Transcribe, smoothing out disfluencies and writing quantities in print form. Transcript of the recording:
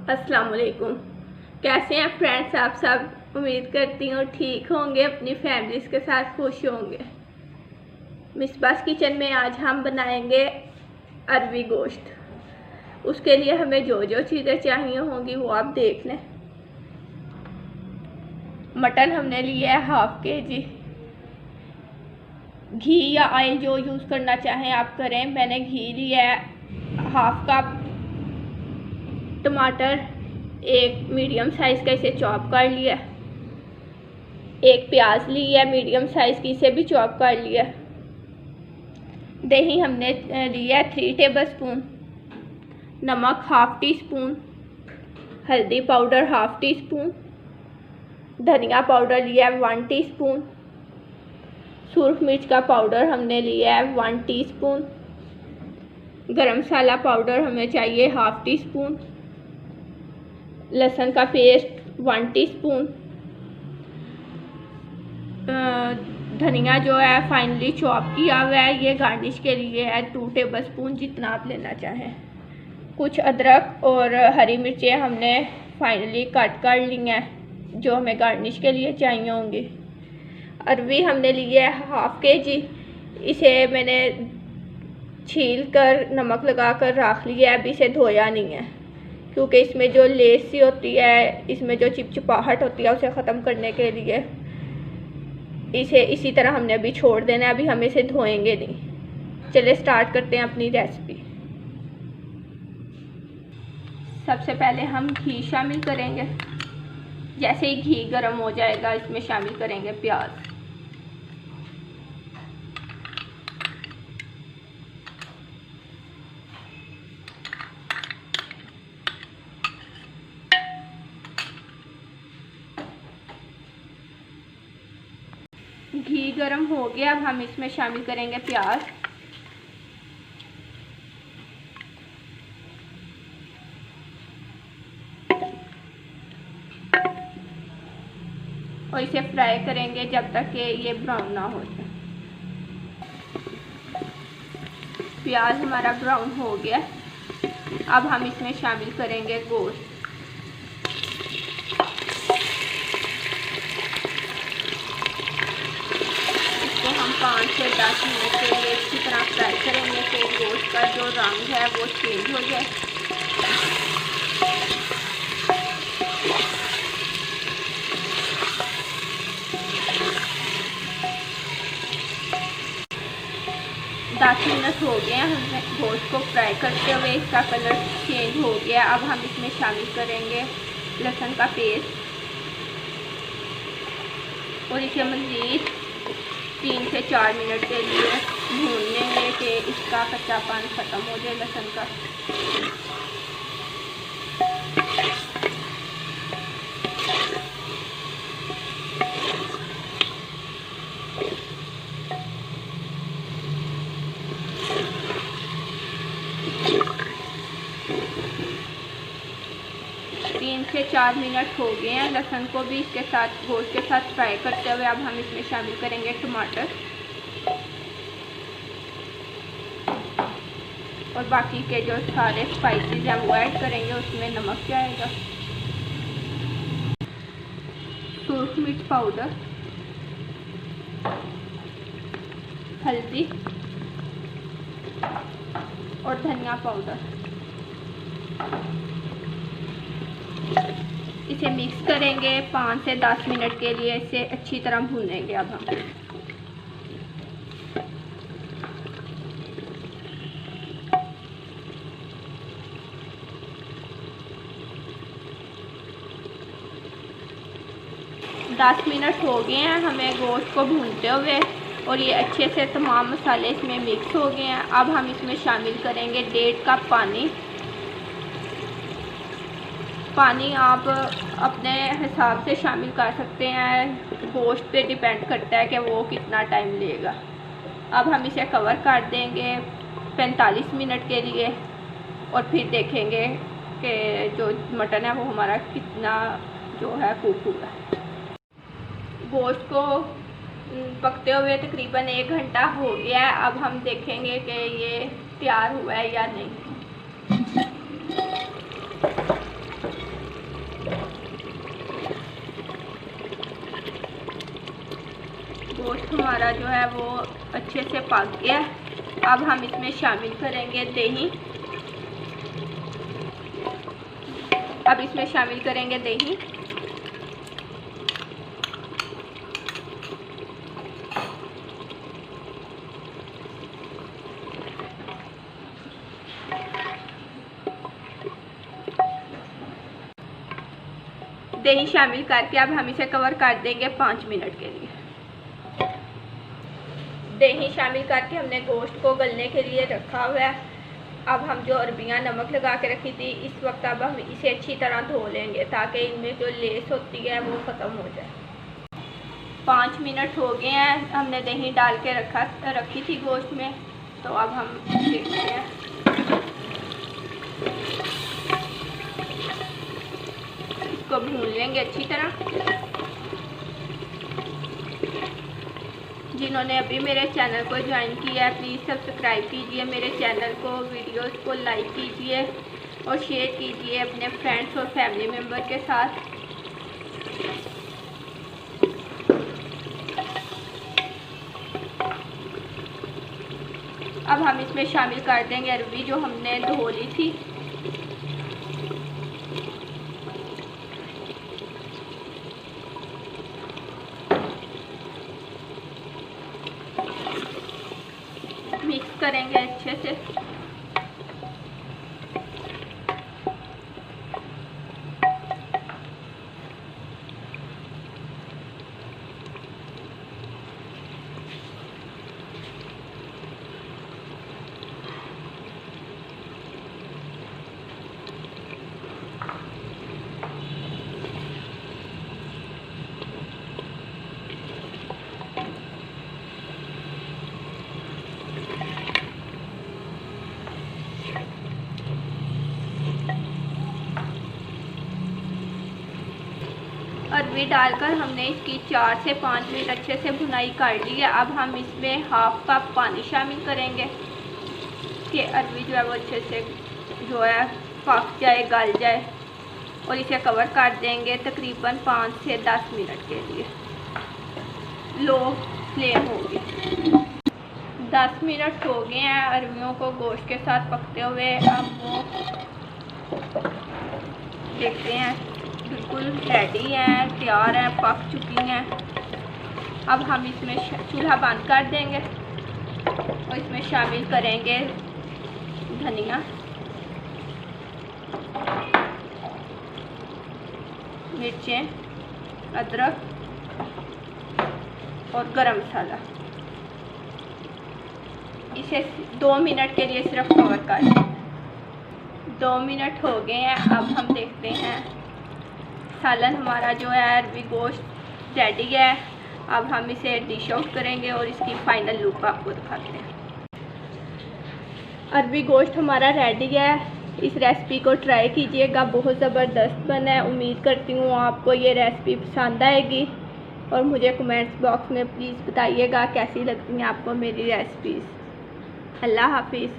अस्सलाम वालेकुम। कैसे हैं फ्रेंड्स आप सब? उम्मीद करती हूँ ठीक होंगे, अपनी फैमिलीज़ के साथ खुश होंगे। मिसबास किचन में आज हम बनाएंगे अरबी गोश्त। उसके लिए हमें जो जो चीज़ें चाहिए होंगी वो आप देख लें। मटन हमने लिया है हाफ kg। घी या ऑयल जो यूज़ करना चाहें आप करें। मैंने घी लिया है हाफ कप। टमाटर एक मीडियम साइज़ का, इसे चॉप कर लिया। एक प्याज ली है मीडियम साइज़ की, इसे भी चॉप कर लिया। दही हमने लिया है 3 टेबलस्पून। नमक हाफ टी स्पून। हल्दी पाउडर हाफ टी स्पून। धनिया पाउडर लिया है 1 टीस्पून। सुरख मिर्च का पाउडर हमने लिया है 1 टीस्पून। गरम मसाला पाउडर हमें चाहिए हाफ टी स्पून। लहसुन का पेस्ट 1 टीस्पून। धनिया जो है फाइनली चॉप किया हुआ है, ये गार्निश के लिए है 2 टेबलस्पून, जितना आप लेना चाहें। कुछ अदरक और हरी मिर्चें हमने फाइनली कट कर ली हैं, जो हमें गार्निश के लिए चाहिए होंगी। अरबी हमने ली है हाफ kg। इसे मैंने छील कर नमक लगा कर रख लिया है। अभी इसे धोया नहीं है, क्योंकि इसमें जो लेस सी होती है, इसमें जो चिपचिपाहट होती है, उसे ख़त्म करने के लिए इसे इसी तरह हमने अभी छोड़ देना है। अभी हम इसे धोएंगे नहीं। चलिए स्टार्ट करते हैं अपनी रेसिपी। सबसे पहले हम घी शामिल करेंगे। जैसे ही घी गर्म हो जाएगा, इसमें शामिल करेंगे प्याज। घी गरम हो गया, अब हम इसमें शामिल करेंगे प्याज। और इसे फ्राई करेंगे जब तक कि ये ब्राउन ना हो जाए। प्याज हमारा ब्राउन हो गया। अब हम इसमें शामिल करेंगे गोश्त। हम 5 से 10 मिनट के लिए अच्छी तरह फ्राई करेंगे कि गोश्त का जो रंग है वो चेंज हो जाए। दस मिनट हो गए हैं हमने गोश्त को फ्राई करते हुए, इसका कलर चेंज हो गया। अब हम इसमें शामिल करेंगे लहसुन का पेस्ट और इसे मज़ीद 3 से 4 मिनट के लिए भून लेंगे कि इसका कच्चापन ख़त्म हो जाए लहसुन का। तीन से 4 मिनट हो गए हैं। लहसुन को भी इसके साथ गोश्त के साथ फ्राई करते हुए अब हम इसमें शामिल करेंगे टमाटर और बाकी के जो सारे स्पाइसेस हैं वो ऐड करेंगे। उसमें नमक जाएगा, सुरख मिर्च पाउडर, हल्दी और धनिया पाउडर। इसे मिक्स करेंगे 5 से 10 मिनट के लिए। इसे अच्छी तरह भूनेंगे। अब हम 10 मिनट हो गए हैं हमें गोश्त को भूनते हुए, और ये अच्छे से तमाम मसाले इसमें मिक्स हो गए हैं। अब हम इसमें शामिल करेंगे 1.5 कप पानी। पानी आप अपने हिसाब से शामिल कर सकते हैं, गोश्त पे डिपेंड करता है कि वो कितना टाइम लेगा। अब हम इसे कवर कर देंगे 45 मिनट के लिए, और फिर देखेंगे कि जो मटन है वो हमारा कितना जो है कुक हुआ है। गोश्त को पकते हुए तकरीबन 1 घंटा हो गया है। अब हम देखेंगे कि ये तैयार हुआ है या नहीं। हमारा जो है वो अच्छे से पक गया। अब हम इसमें शामिल करेंगे दही। अब इसमें शामिल करेंगे दही। दही शामिल करके अब हम इसे कवर कर देंगे 5 मिनट के लिए। दही शामिल करके हमने गोश्त को गलने के लिए रखा हुआ है। अब हम जो अरबियाँ नमक लगा के रखी थी, इस वक्त अब हम इसे अच्छी तरह धो लेंगे ताकि इनमें जो लेस होती है वो ख़त्म हो जाए। 5 मिनट हो गए हैं, हमने दही डाल के रखी थी गोश्त में। तो अब हम देखते हैं। इसको भून लेंगे अच्छी तरह। जिन्होंने अभी मेरे चैनल को ज्वाइन किया है प्लीज़ सब्सक्राइब कीजिए मेरे चैनल को, वीडियोस को लाइक कीजिए और शेयर कीजिए अपने फ्रेंड्स और फैमिली मेम्बर के साथ। अब हम इसमें शामिल कर देंगे अरबी जो हमने धो ली थी। मिक्स करेंगे अच्छे से। अरबी डालकर हमने इसकी 4 से 5 मिनट अच्छे से भुनाई कर ली है। अब हम इसमें हाफ कप पानी शामिल करेंगे कि अरबी जो है वो अच्छे से जो है पक जाए, गल जाए। और इसे कवर कर देंगे तकरीबन 5 से 10 मिनट के लिए। लो फ्लेम होगी। 10 मिनट हो गए हैं अरबियों को गोश्त के साथ पकते हुए। अब वो देखते हैं, बिल्कुल रेडी हैं, तैयार हैं, पक चुकी हैं। अब हम इसमें चूल्हा बंद कर देंगे और इसमें शामिल करेंगे धनिया, मिर्चें, अदरक और गरम मसाला। इसे 2 मिनट के लिए सिर्फ कवर कर दें। 2 मिनट हो गए हैं। अब हम देखते हैं सालन हमारा जो है अरबी गोश्त रेडी है। अब हम इसे डिश आउट करेंगे और इसकी फाइनल लुक आपको दिखाते हैं। अरबी गोश्त हमारा रेडी है। इस रेसिपी को ट्राई कीजिएगा, बहुत ज़बरदस्त बना है। उम्मीद करती हूँ आपको ये रेसिपी पसंद आएगी और मुझे कमेंट्स बॉक्स में प्लीज़ बताइएगा कैसी लगती हैं आपको मेरी रेसिपीज़। अल्लाह हाफिज़।